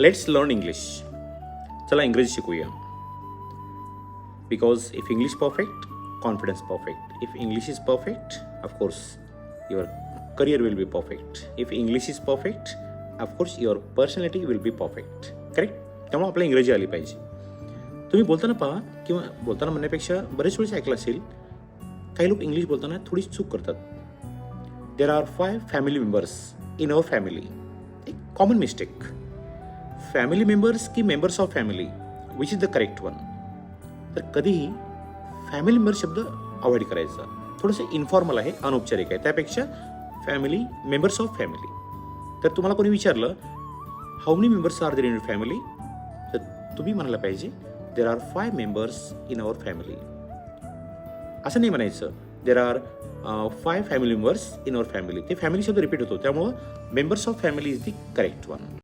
Let's learn English. चला इंग्रजी शिकूया. Because if English perfect, confidence perfect. If English is perfect, of course your career will be perfect. If English is perfect, of course your personality will be perfect. Correct. त्यामुळे आपल्याला इंग्रजी आली पाहिजे. तुम्ही बोलताना पहा, किंवा बोलताना म्हणण्यापेक्षा बरेच वेळेस ऐकलं असेल, काही लोक इंग्लिश बोलताना थोडी चूक करतात. देर are 5 family members in our family. एक कॉमन मिस्टेक. फॅमिली मेंबर्स की members of family, which is the correct one? तर कधीही फॅमिली मेंबर शब्द अवॉइड करायचा. थोडंसं इन्फॉर्मल आहे, अनौपचारिक आहे. त्यापेक्षा फॅमिली, मेंबर्स ऑफ फॅमिली. तर तुम्हाला कोणी विचारलं how many members are there in your family, तर तुम्ही म्हणायला पाहिजे there are 5 members in our family. असं नाही म्हणायचं there are 5 family members in our family. ते फॅमिली शब्द रिपीट होतो, त्यामुळं members of family is the correct one.